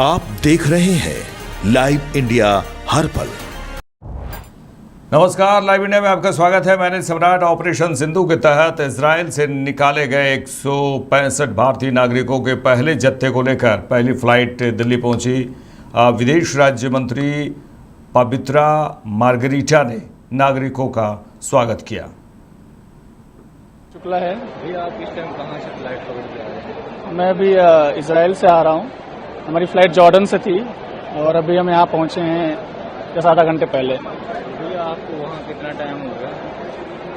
आप देख रहे हैं लाइव इंडिया हर पल। नमस्कार, लाइव इंडिया में आपका स्वागत है। मैंने सम्राट ऑपरेशन सिंधु के तहत इजराइल से निकाले गए 165 भारतीय नागरिकों के पहले जत्थे को लेकर पहली फ्लाइट दिल्ली पहुंची। विदेश राज्य मंत्री पवित्रा मार्गरीटा ने नागरिकों का स्वागत किया। शुक्ला है भैया, आप इस टाइम कहाँ से फ्लाइट पकड़ के आ रहे हैं? मैं अभी इजराइल से आ रहा हूँ। हमारी फ्लाइट जॉर्डन से थी और अभी हम यहाँ पहुँचे हैं जैसे आधा घंटे पहले। भैया, आपको वहाँ कितना टाइम हो गया?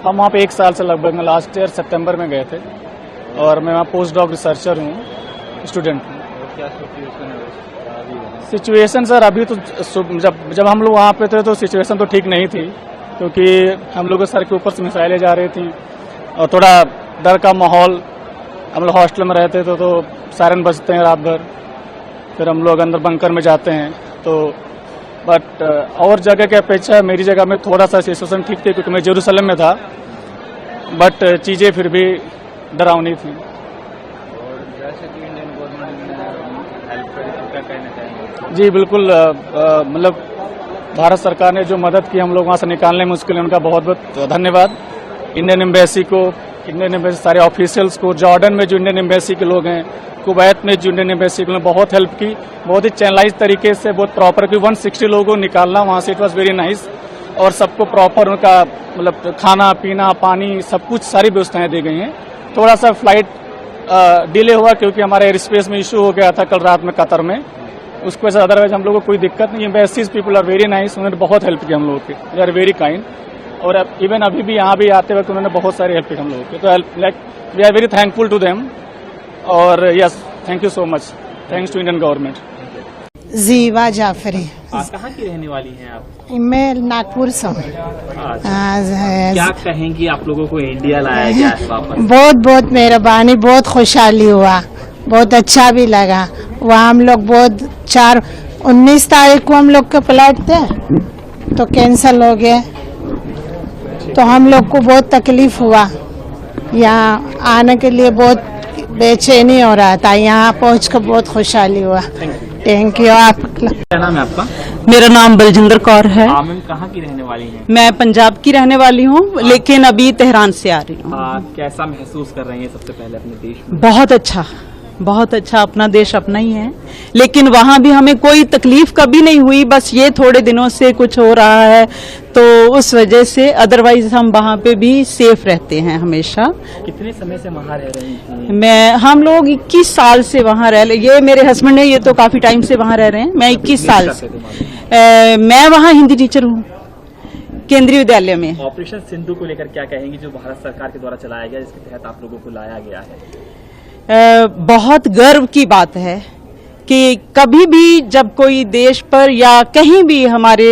हम वहाँ पे 1 साल से लगभग लास्ट ईयर सितंबर में गए थे और मैं वहाँ पोस्ट डॉक रिसर्चर हूँ, स्टूडेंट हूँ। और क्या सिचुएशन है अभी वहाँ? सिचुएशन सर अभी तो जब हम लोग वहाँ पे थे तो सिचुएशन तो ठीक नहीं थी, क्योंकि हम लोग के सर के ऊपर से मिसाइलें जा रही थी और थोड़ा डर का माहौल। हम लोग हॉस्टल में रहते थे तो सायरन बजते हैं रात भर, फिर हम लोग अंदर बंकर में जाते हैं तो बट और जगह की अपेक्षा मेरी जगह में थोड़ा सा सिचुएशन ठीक थी, क्योंकि मैं जेरूसलम में था, बट चीज़ें फिर भी डरावनी थी। और जैसे कि इंडियन गवर्नमेंट ने हेल्प करी तो क्या कहना चाहेंगे? जी बिल्कुल, मतलब भारत सरकार ने जो मदद की हम लोग वहाँ से निकालने में, उसके लिए उनका बहुत बहुत धन्यवाद। इंडियन एम्बेसी को, इंडियन एम्बेसी सारे ऑफिशियल्स को, जॉर्डन में जो इंडियन एम्बेसी के लोग हैं, कुवैत में जो इंडियन एम्बेसी के लोग, बहुत हेल्प की, बहुत ही चैनलाइज तरीके से, बहुत प्रॉपर की 160 लोगों को निकालना वहाँ से, इट वॉज वेरी नाइस। और सबको प्रॉपर उनका मतलब खाना पीना पानी सब कुछ सारी व्यवस्थाएं दी गई हैं। थोड़ा सा फ्लाइट डिले हुआ क्योंकि हमारे एयर स्पेस में इशू हो गया था कल रात में कतर में, उसकी वजह से अदरवाइज हम लोगों को कोई दिक्कत नहीं। Embassies people are very nice, उन्होंने बहुत हेल्प की हम लोगों की, दे आर वेरी काइंड। और इवन अभी भी यहाँ भी आते वक्त उन्होंने बहुत सारी हेल्प की हम लोगों की, तो like we are very thankful to them. और yes, thank you so much, thanks to Indian government. Jeeva Jafri. आप कहाँ की रहने वाली हैं आप? मैं नागपुर से हूँ। क्या कहेंगी आप लोगों को इंडिया लाया गया है वापस? बहुत बहुत मेहरबानी, बहुत खुशहाली हुआ, बहुत अच्छा भी लगा। वहाँ हम लोग बहुत 19 तारीख को हम लोग के फ्लाइट थे तो कैंसिल हो गए, तो हम लोग को बहुत तकलीफ हुआ। यहाँ आने के लिए बहुत बेचैनी हो रहा था, यहाँ पहुँच कर बहुत खुशहाली हुआ। Thank you. आप क्या नाम है आपका? मेरा नाम बलजिंदर कौर है। मैम, कहाँ की रहने वाली हैं? मैं पंजाब की रहने वाली हूँ, लेकिन अभी तेहरान से आ रही हूँ। कैसा महसूस कर रही हैं सबसे पहले अपने देश में? बहुत अच्छा, अपना देश अपना ही है, लेकिन वहाँ भी हमें कोई तकलीफ कभी नहीं हुई। बस ये थोड़े दिनों से कुछ हो रहा है तो उस वजह से, अदरवाइज हम वहाँ पे भी सेफ रहते हैं हमेशा। कितने समय से वहाँ रह रही हैं? हम लोग 21 साल से वहाँ रह रहे। ये मेरे हस्बैंड है, ये तो काफी टाइम से वहाँ रह रहे हैं। मैं 21 साल से मैं वहाँ हिंदी टीचर हूँ केंद्रीय विद्यालय में। ऑपरेशन सिंधु को लेकर क्या कहेंगी, जो भारत सरकार के द्वारा चलाया गया, जिसके तहत आप लोगों को लाया गया है? बहुत गर्व की बात है कि कभी भी जब कोई देश पर या कहीं भी हमारे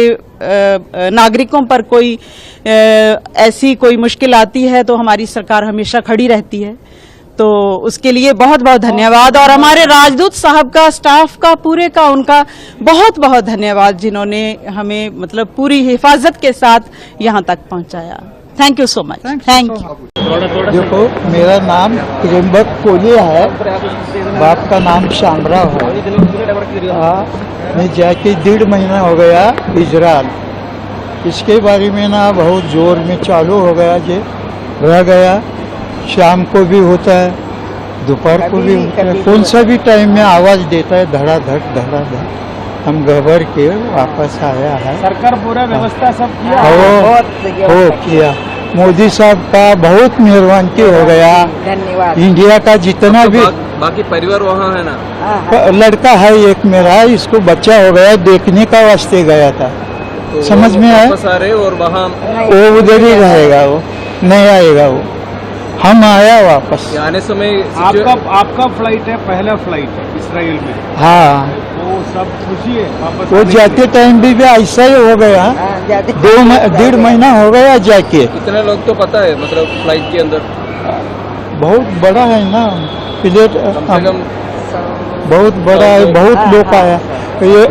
नागरिकों पर कोई ऐसी कोई मुश्किल आती है तो हमारी सरकार हमेशा खड़ी रहती है। तो उसके लिए बहुत बहुत धन्यवाद। और हमारे राजदूत साहब का, स्टाफ का, पूरे का, उनका बहुत बहुत धन्यवाद, जिन्होंने हमें मतलब पूरी हिफाजत के साथ यहाँ तक पहुँचाया। Thank you so much. Thank you. देखो, मेरा नाम त्रिम्बक कोलिया है, बाप का नाम शामराव है। मैं जाके 1.5 महीना हो गया इजराइल। इसके बारे में ना बहुत जोर में चालू हो गया, जे रह गया। शाम को भी होता है, दोपहर को भी होता है, कौन सा भी टाइम में आवाज़ देता है, धड़ाधड़ धड़ाधड़। हम घबर के वापस आया है। सरकार पूरा व्यवस्था सब किया हो किया। मोदी साहब का बहुत मेहरबानी हो गया। धन्यवाद। इंडिया का जितना भी बाकी परिवार वहाँ है ना? लड़का है एक मेरा, इसको बच्चा हो गया, देखने का वास्ते गया था। तो समझ में आया? वापस आ रहे और वहाँ वो उधर ही रहेगा, वो नहीं आएगा। वो हम आया वापस। आने समय आपका फ्लाइट है, पहला फ्लाइट है इसराइल में। हाँ, वो सब खुशी है वापस। वो जाते टाइम भी ऐसा ही हो गया। 1.5 महीना हो गया जाके। कितने लोग तो पता है, मतलब फ्लाइट के अंदर? बहुत बड़ा है ना प्लेट, कम से कम बहुत बड़ा है, बहुत लोग आया। ये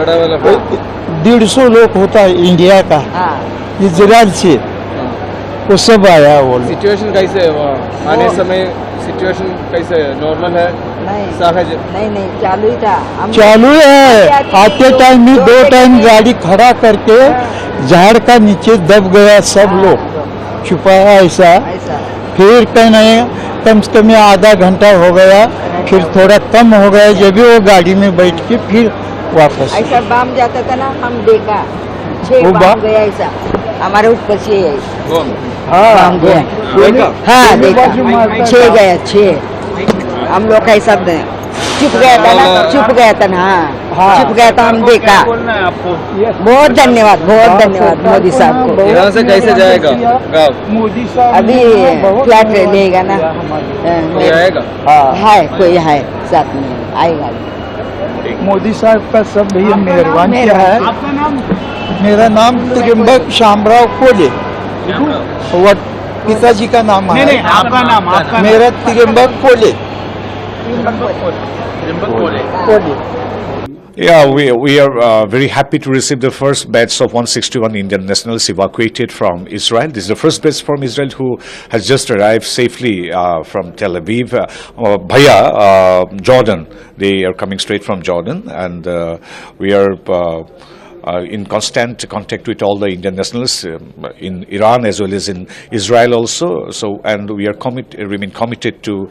150 लोग होता है इंडिया का, इजराइल से, वो सब आया। वो सिचुएशन कैसे है वहाँ आने समय? सिचुएशन कैसे है? नॉर्मल है? सहज नहीं चालू ही था चालू है। आते टाइम भी 2 टाइम गाड़ी खड़ा करके झाड़ का नीचे दब गया, सब लोग छुपाया ऐसा। फिर कहीं कम से कम आधा घंटा हो गया, फिर थोड़ा कम हो गया, जब भी वो गाड़ी में बैठ के फिर वापस ऐसा बाम जाता था ना, हम देखा 6 बाम गया ऐसा हमारे ऊपर से। हाँ गया, हाँ देखा 6 गया 6। हम लोग ऐसा चुप गया था ना, चुप गया था ना, चुप गया था, हम देखा। बहुत धन्यवाद मोदी साहब को। यहाँ से कैसे जाएगा गाँव? मोदी साहब अभी फ्लैट लेगा ना, जाएगा है कोई है साथ में आएगा। मोदी साहब का सब भैया मेहरबान किया है। मेरा नाम त्रिम्बक शामराव कोले, पिताजी का नाम है। आपका नाम मेरा त्रिम्बक कोले। Yeah, we are very happy to receive the first batch of 161 Indian nationals evacuated from Israel. This is the first batch from Israel who has just arrived safely from Tel Aviv. Jordan. They are coming straight from Jordan, and we are in constant contact with all the Indian nationals in Iran as well as in Israel also. So, and we are remain committed to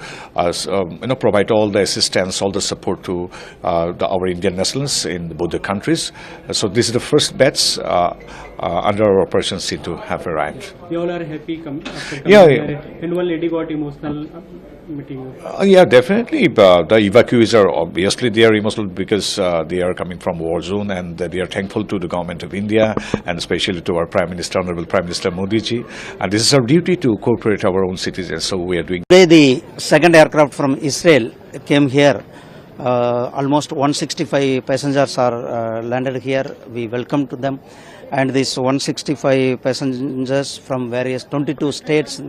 provide all the assistance, all the support to our Indian nationals in both the countries. So this is the first batch under our Operation Sindhu have arrived. You all are happy after coming Yeah. And one lady got emotional meeting you. Yeah, definitely. The evacuees are obviously they are emotional because they are coming from war zone, and they are thankful to the government of India and especially to our Prime Minister, Honorable Prime Minister Modi ji. And this is our duty to cooperate our own citizens. So we are doing. Today the second aircraft from Israel came here. Almost 165 passengers are landed here. We welcome to them. And these 165 passengers from various 22 states.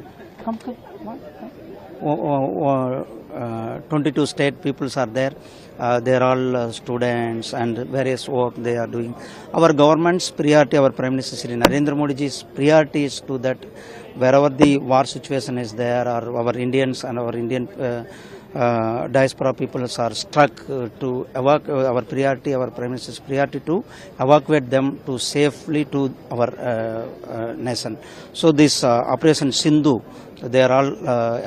22 state peoples are there. They are all students and various work they are doing. Our government's priority, our Prime Minister Shri Narendra Modi ji's priority is to that wherever the war situation is there, or our Indians and our Indian diaspora peoples are struck to evacuate. Our priority, our Prime Minister's priority to evacuate them to safely to our nation. So this Operation Sindhu, they are all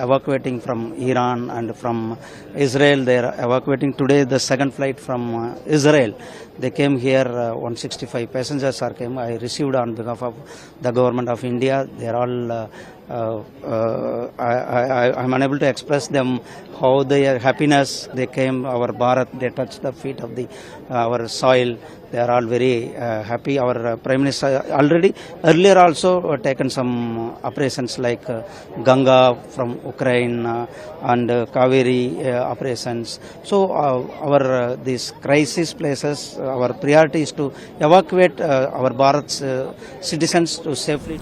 evacuating from Iran and from Israel. They are evacuating today the second flight from Israel. They came here, 165 passengers are came. I received on behalf of the government of India. They are all I'm unable to express them how their happiness. They came our Bharat, they touched the feet of the our soil. They are all very happy. Our Prime Minister already earlier also taken some operations like Ganga from Ukraine and Kaveri operations. So our these crisis places, our priority is to evacuate our Bharat's citizens to safely.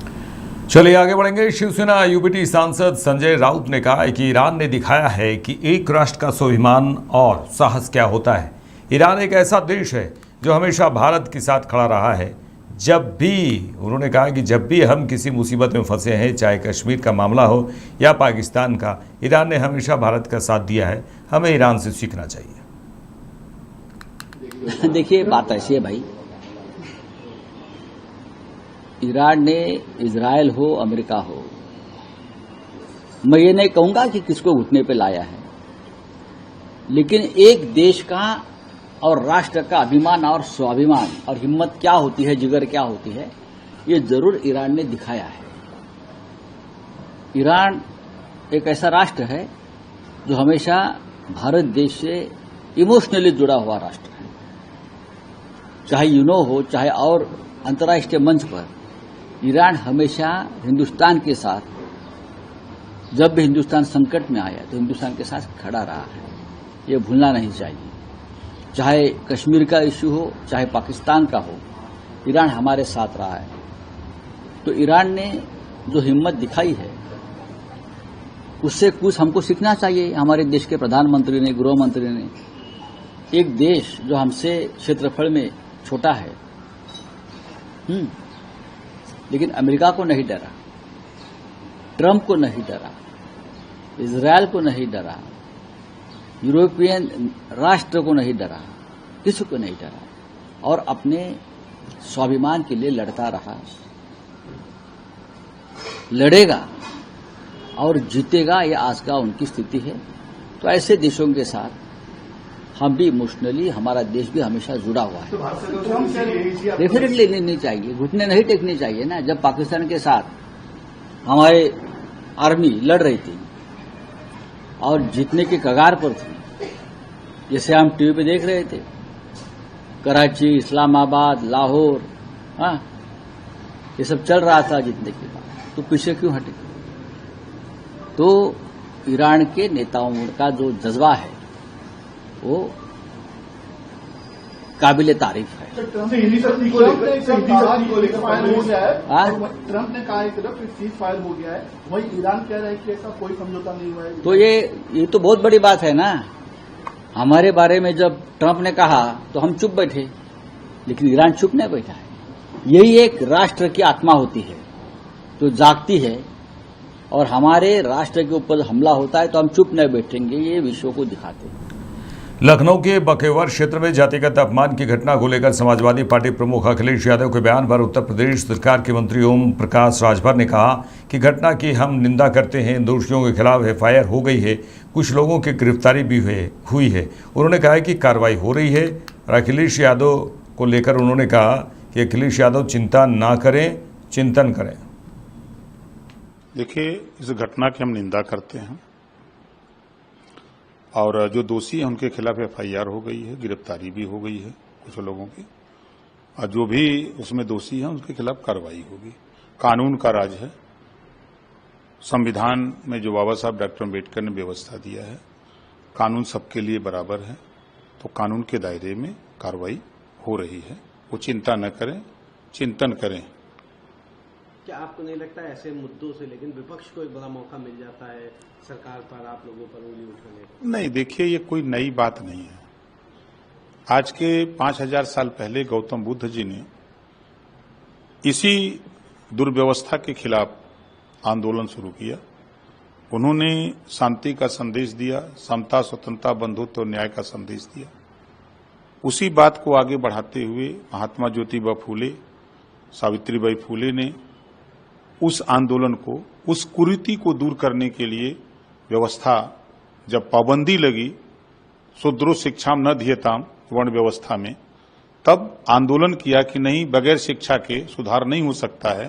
चलिए आगे बढ़ेंगे। Shiv Sena UBT सांसद संजय राउत ने कहा है कि Iran ने दिखाया है कि एक राष्ट्र का स्वाभिमान और साहस क्या होता है। ईरान एक ऐसा देश है जो हमेशा भारत के साथ खड़ा रहा है। जब भी उन्होंने कहा कि जब भी हम किसी मुसीबत में फंसे हैं, चाहे कश्मीर का मामला हो या पाकिस्तान का, ईरान ने हमेशा भारत का साथ दिया है। हमें ईरान से सीखना चाहिए। देखिए बात ऐसी है भाई, ईरान ने इजराइल हो अमेरिका हो, मैं ये नहीं कहूंगा कि किसको घुटने पे लाया है, लेकिन एक देश का और राष्ट्र का अभिमान और स्वाभिमान और हिम्मत क्या होती है, जिगर क्या होती है, ये जरूर ईरान ने दिखाया है। ईरान एक ऐसा राष्ट्र है जो हमेशा भारत देश से इमोशनली जुड़ा हुआ राष्ट्र है। चाहे यूनो हो, चाहे और अंतर्राष्ट्रीय मंच पर ईरान हमेशा हिंदुस्तान के साथ, जब भी हिंदुस्तान संकट में आया तो हिंदुस्तान के साथ खड़ा रहा है। ये भूलना नहीं चाहिए। चाहे कश्मीर का इश्यू हो, चाहे पाकिस्तान का हो, ईरान हमारे साथ रहा है। तो ईरान ने जो हिम्मत दिखाई है उससे कुछ हमको सीखना चाहिए। हमारे देश के प्रधानमंत्री ने, गृह मंत्री ने, एक देश जो हमसे क्षेत्रफल में छोटा है, लेकिन अमेरिका को नहीं डरा, ट्रंप को नहीं डरा, इजरायल को नहीं डरा, यूरोपियन राष्ट्र को नहीं डरा, किसी को नहीं डरा और अपने स्वाभिमान के लिए लड़ता रहा, लड़ेगा और जीतेगा, ये आज का उनकी स्थिति है। तो ऐसे देशों के साथ हम भी इमोशनली, हमारा देश भी हमेशा जुड़ा हुआ है। डेफिनेटली लेनी चाहिए, घुटने नहीं टेकने चाहिए ना। जब पाकिस्तान के साथ हमारे आर्मी लड़ रही थी और जीतने के कगार पर थी, जैसे हम टीवी पे देख रहे थे, कराची, इस्लामाबाद, लाहौर, हाँ, ये सब चल रहा था जीतने के बाद, तो पीछे क्यों हटे? तो ईरान के नेताओं का जो जज्बा है वो काबिले तारीफ है। ट्रंप ने कहा एक तरफ सीज फायर हो गया है, वही ईरान कह रहा है कि ऐसा कोई समझौता नहीं हुआ है। तो ये तो बहुत बड़ी बात है ना। हमारे बारे में जब ट्रंप ने कहा तो हम चुप बैठे, लेकिन ईरान चुप नहीं बैठा है। यही एक राष्ट्र की आत्मा होती है जो जागती है, और हमारे राष्ट्र के ऊपर हमला होता है तो हम चुप नहीं बैठेंगे, ये विश्व को दिखाते हैं। लखनऊ के बकेवर क्षेत्र में जातिगत अपमान की घटना को लेकर समाजवादी पार्टी प्रमुख अखिलेश यादव के बयान पर उत्तर प्रदेश सरकार के मंत्री ओम प्रकाश राजभर ने कहा कि घटना की हम निंदा करते हैं। दोषियों के खिलाफ एफआईआर हो गई है, कुछ लोगों की गिरफ्तारी भी हुई है। उन्होंने कहा कि कार्रवाई हो रही है और अखिलेश यादव को लेकर उन्होंने कहा कि अखिलेश यादव चिंता ना करें, चिंतन करें। देखिए, इस घटना की हम निंदा करते हैं और जो दोषी हैं उनके खिलाफ एफआईआर हो गई है, गिरफ्तारी भी हो गई है कुछ लोगों की, और जो भी उसमें दोषी हैं उनके खिलाफ कार्रवाई होगी। कानून का राज है। संविधान में जो बाबा साहब डॉक्टर अम्बेडकर ने व्यवस्था दिया है, कानून सबके लिए बराबर है, तो कानून के दायरे में कार्रवाई हो रही है। वो चिंता न करें, चिंतन करें। क्या आपको नहीं लगता ऐसे मुद्दों से लेकिन विपक्ष को एक बड़ा मौका मिल जाता है सरकार पर, आप लोगों पर उंगली उठाने का? नहीं, देखिए, ये कोई नई बात नहीं है। आज के 5000 साल पहले गौतम बुद्ध जी ने इसी दुर्व्यवस्था के खिलाफ आंदोलन शुरू किया। उन्होंने शांति का संदेश दिया, समता, स्वतंत्रता, बंधुत्व और न्याय का संदेश दिया। उसी बात को आगे बढ़ाते हुए महात्मा ज्योतिबा फूले, सावित्रीबाई फूले ने उस आंदोलन को, उस कुरीति को दूर करने के लिए व्यवस्था, जब पाबंदी लगी शूद्रो शिक्षाम न धियताम वर्ण व्यवस्था में, तब आंदोलन किया कि नहीं, बगैर शिक्षा के सुधार नहीं हो सकता है।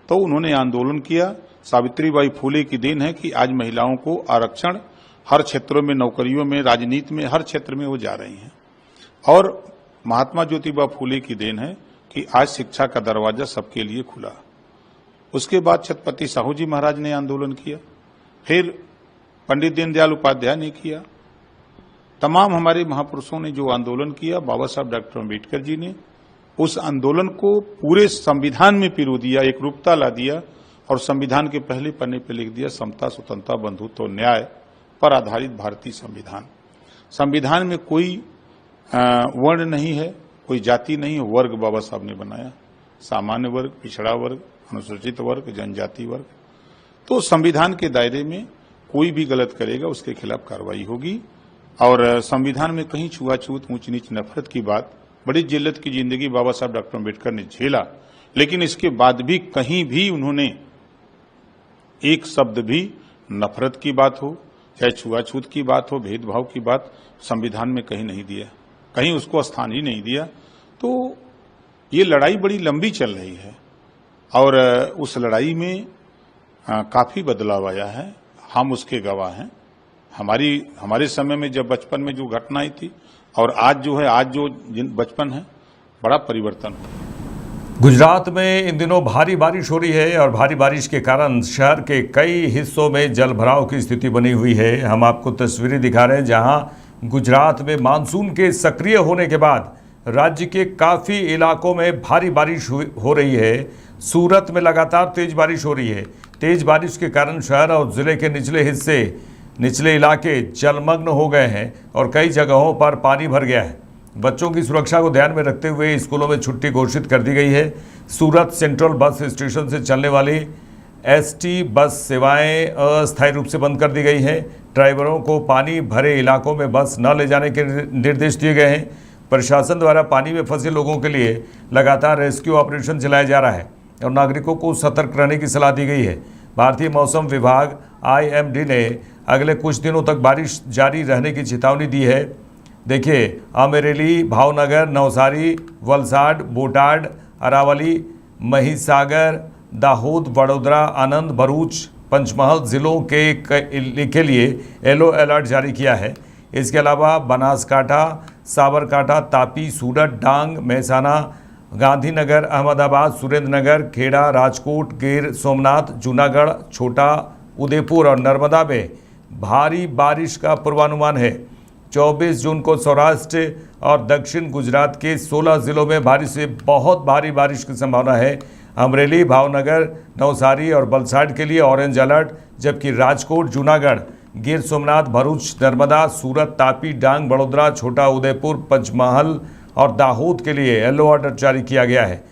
तो उन्होंने आंदोलन किया। सावित्रीबाई फूले की देन है कि आज महिलाओं को आरक्षण हर क्षेत्रों में, नौकरियों में, राजनीति में, हर क्षेत्र में वो जा रही हैं। और महात्मा ज्योतिबा फूले की देन है कि आज शिक्षा का दरवाजा सबके लिए खुला। उसके बाद छत्रपति साहू जी महाराज ने आंदोलन किया, फिर पंडित दीनदयाल उपाध्याय ने किया। तमाम हमारे महापुरुषों ने जो आंदोलन किया, बाबा साहब डॉक्टर अम्बेडकर जी ने उस आंदोलन को पूरे संविधान में पिरो दिया, एक रूपता ला दिया और संविधान के पहले पन्ने पर लिख दिया, समता, स्वतंत्रता, बंधुत्व और न्याय पर आधारित भारतीय संविधान। संविधान में कोई वर्ण नहीं है, कोई जाति नहीं है, वर्ग बाबा साहब ने बनाया, सामान्य वर्ग, पिछड़ा वर्ग, अनुसूचित वर्ग, जनजाति वर्ग। तो संविधान के दायरे में कोई भी गलत करेगा उसके खिलाफ कार्रवाई होगी। और संविधान में कहीं छुआछूत, ऊंच नीच, नफरत की बात, बड़ी जिल्लत की जिंदगी बाबा साहब डॉक्टर अम्बेडकर ने झेला, लेकिन इसके बाद भी कहीं भी उन्होंने एक शब्द भी नफरत की बात हो, चाहे छुआछूत की बात हो, भेदभाव की बात, संविधान में कहीं नहीं दिया, कहीं उसको स्थान ही नहीं दिया। तो ये लड़ाई बड़ी लंबी चल रही है और उस लड़ाई में काफी बदलाव आया है, हम उसके गवाह हैं। हमारे समय में जब बचपन में जो घटना आई थी और आज जो है, आज जो बचपन है, बड़ा परिवर्तन हुआ। गुजरात में इन दिनों भारी बारिश हो रही है और भारी बारिश के कारण शहर के कई हिस्सों में जल भराव की स्थिति बनी हुई है। हम आपको तस्वीरें दिखा रहे हैं जहां गुजरात में मानसून के सक्रिय होने के बाद राज्य के काफ़ी इलाकों में भारी बारिश हो रही है। सूरत में लगातार तेज बारिश हो रही है। तेज बारिश के कारण शहर और ज़िले के निचले इलाके जलमग्न हो गए हैं और कई जगहों पर पानी भर गया है। बच्चों की सुरक्षा को ध्यान में रखते हुए स्कूलों में छुट्टी घोषित कर दी गई है। सूरत सेंट्रल बस स्टेशन से चलने वाली एसटी बस सेवाएं अस्थायी रूप से बंद कर दी गई हैं। ड्राइवरों को पानी भरे इलाकों में बस न ले जाने के निर्देश दिए गए हैं। प्रशासन द्वारा पानी में फंसे लोगों के लिए लगातार रेस्क्यू ऑपरेशन चलाया जा रहा है और नागरिकों को सतर्क रहने की सलाह दी गई है। भारतीय मौसम विभाग IMD ने अगले कुछ दिनों तक बारिश जारी रहने की चेतावनी दी है। देखिए, अमरेली, भावनगर, नवसारी, वलसाड, बोटाड, अरावली, महिसागर, दाहोद, वडोदरा, आनंद, भरूच, पंचमहल जिलों के लिए येलो अलर्ट जारी किया है। इसके अलावा बनासकांठा, साबरकांठा, तापी, सूरत, डांग, महसाना, गांधीनगर, अहमदाबाद, सुरेंद्रनगर, खेड़ा, राजकोट, गिर सोमनाथ, जूनागढ़, छोटा उदेपुर और नर्मदा में भारी बारिश का पूर्वानुमान है। 24 जून को सौराष्ट्र और दक्षिण गुजरात के 16 जिलों में भारी से बहुत भारी बारिश की संभावना है। अमरेली, भावनगर, नवसारी और वलसाड के लिए ऑरेंज अलर्ट, जबकि राजकोट, जूनागढ़, गिर सोमनाथ, भरूच, नर्मदा, सूरत, तापी, डांग, बड़ोदरा, छोटा उदेपुर, पंचमहल और दाहोद के लिए येलो अलर्ट जारी किया गया है।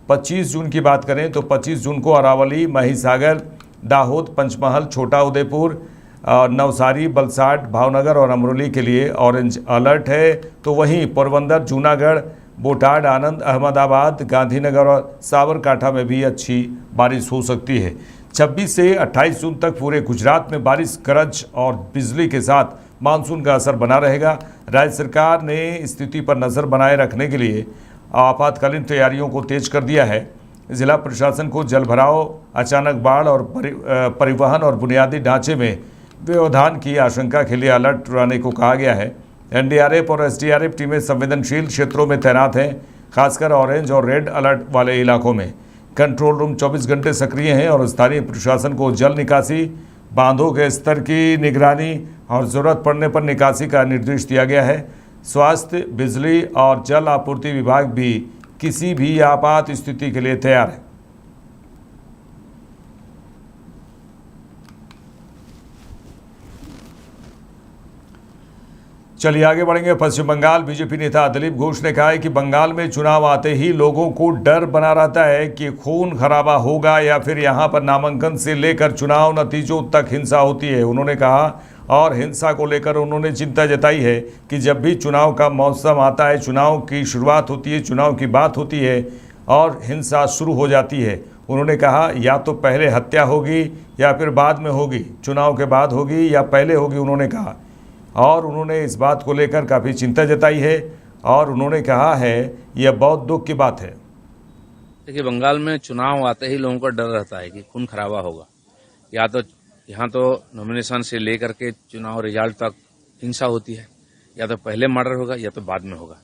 25 जून की बात करें तो 25 जून को अरावली, महिसागर, दाहोद, पंचमहल, छोटा उदेपुर, नवसारी, वलसाड, भावनगर और अमरोली के लिए ऑरेंज अलर्ट है। तो वहीं पोरबंदर, जूनागढ़, बोटाड, आनंद, अहमदाबाद, गांधीनगर और साबरकांठा में भी अच्छी बारिश हो सकती है। 26 से 28 जून तक पूरे गुजरात में बारिश, गरज और बिजली के साथ मानसून का असर बना रहेगा। राज्य सरकार ने स्थिति पर नज़र बनाए रखने के लिए आपातकालीन तैयारियों को तेज कर दिया है। जिला प्रशासन को जलभराव, अचानक बाढ़ और परिवहन और बुनियादी ढांचे में व्यवधान की आशंका के लिए अलर्ट रहने को कहा गया है। NDRF और SDRF टीमें संवेदनशील क्षेत्रों में तैनात हैं, खासकर ऑरेंज और रेड अलर्ट वाले इलाकों में। कंट्रोल रूम 24 घंटे सक्रिय हैं और स्थानीय प्रशासन को जल निकासी, बांधों के स्तर की निगरानी और ज़रूरत पड़ने पर निकासी का निर्देश दिया गया है। स्वास्थ्य, बिजली और जल आपूर्ति विभाग भी किसी भी आपात स्थिति के लिए तैयार है। चलिए आगे बढ़ेंगे। पश्चिम बंगाल बीजेपी नेता दिलीप घोष ने कहा है कि बंगाल में चुनाव आते ही लोगों को डर बना रहता है कि खून खराबा होगा या फिर यहां पर नामांकन से लेकर चुनाव नतीजों तक हिंसा होती है। उन्होंने कहा और हिंसा को लेकर उन्होंने चिंता जताई है कि जब भी चुनाव का मौसम आता है, चुनाव की शुरुआत होती है, चुनाव की बात होती है और हिंसा शुरू हो जाती है। उन्होंने कहा या तो पहले हत्या होगी या फिर बाद में होगी, चुनाव के बाद होगी या पहले होगी, उन्होंने कहा। और उन्होंने इस बात को लेकर काफ़ी चिंता जताई है और उन्होंने कहा है यह बहुत दुख की बात है। देखिए, बंगाल में चुनाव आते ही लोगों को डर रहता है कि खून खराबा होगा, या तो यहाँ तो नॉमिनेशन से लेकर के चुनाव रिजल्ट तक हिंसा होती है, या तो पहले मर्डर होगा या तो बाद में होगा।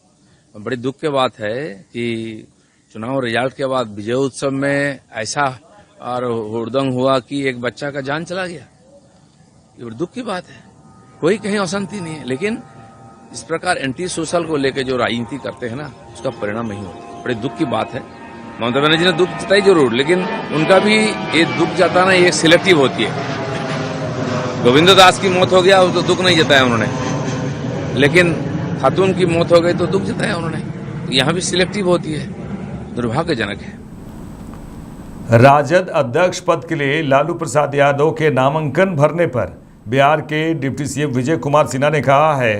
बड़ी दुख की बात है कि चुनाव रिजल्ट के बाद विजय उत्सव में ऐसा और हुड़दंग हुआ कि एक बच्चा का जान चला गया। ये बड़ी दुख की बात है। कोई कहीं अशांति नहीं है, लेकिन इस प्रकार एंटी सोशल को लेकर जो राजनीति करते हैं ना, उसका परिणाम नहीं होता। बड़े दुख की बात है। ममता बनर्जी ने दुख जताई जरूर, लेकिन उनका भी ये दुख जताना ये सिलेक्टिव होती है। गोविंद दास की मौत हो गया तो दुख नहीं जताया उन्होंने, लेकिन खातून की मौत हो गई तो दुख जताया उन्होंने। तो यहाँ भी सिलेक्टिव होती है, दुर्भाग्यजनक है। राजद अध्यक्ष पद के लिए लालू प्रसाद यादव के नामांकन भरने पर बिहार के डिप्टी CM विजय कुमार सिन्हा ने कहा है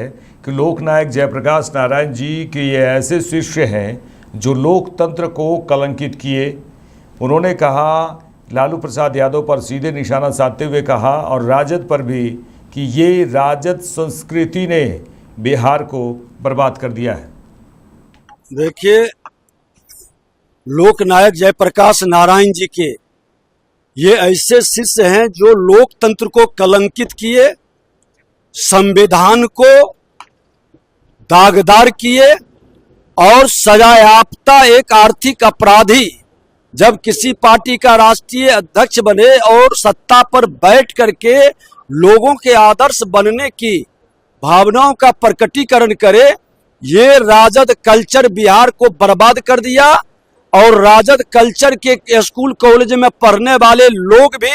कि लोकनायक जयप्रकाश नारायण जी के ये ऐसे शिष्य हैं जो लोकतंत्र को कलंकित किए। उन्होंने कहा लालू प्रसाद यादव पर सीधे निशाना साधते हुए कहा और राजद पर भी कि ये राजद संस्कृति ने बिहार को बर्बाद कर दिया है। देखिए, लोकनायक जयप्रकाश नारायण जी के ये ऐसे शिष्य हैं जो लोकतंत्र को कलंकित किए, संविधान को दागदार किए और सजायाफ्ता एक आर्थिक अपराधी जब किसी पार्टी का राष्ट्रीय अध्यक्ष बने और सत्ता पर बैठ करके लोगों के आदर्श बनने की भावनाओं का प्रकटीकरण करे, ये राजद कल्चर बिहार को बर्बाद कर दिया। और राजद कल्चर के स्कूल कॉलेज में पढ़ने वाले लोग भी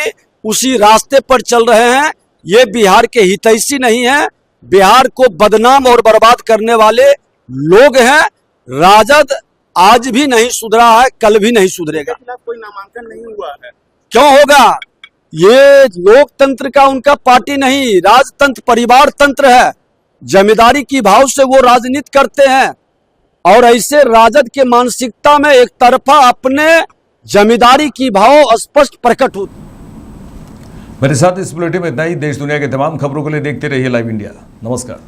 उसी रास्ते पर चल रहे हैं। ये बिहार के हितैषी नहीं है, बिहार को बदनाम और बर्बाद करने वाले लोग हैं। राजद आज भी नहीं सुधरा है, कल भी नहीं सुधरेगा। कोई नामांकन नहीं हुआ है, क्यों होगा? ये लोकतंत्र का उनका पार्टी नहीं, राजतंत्र परिवार तंत्र है। जमींदारी की भाव से वो राजनीति करते हैं और ऐसे राजद के मानसिकता में एक तरफा अपने जमींदारी की भाव स्पष्ट प्रकट होती। मेरे साथ इस बुलेटिन में इतना ही। देश दुनिया के तमाम खबरों के लिए देखते रहिए लाइव इंडिया। नमस्कार।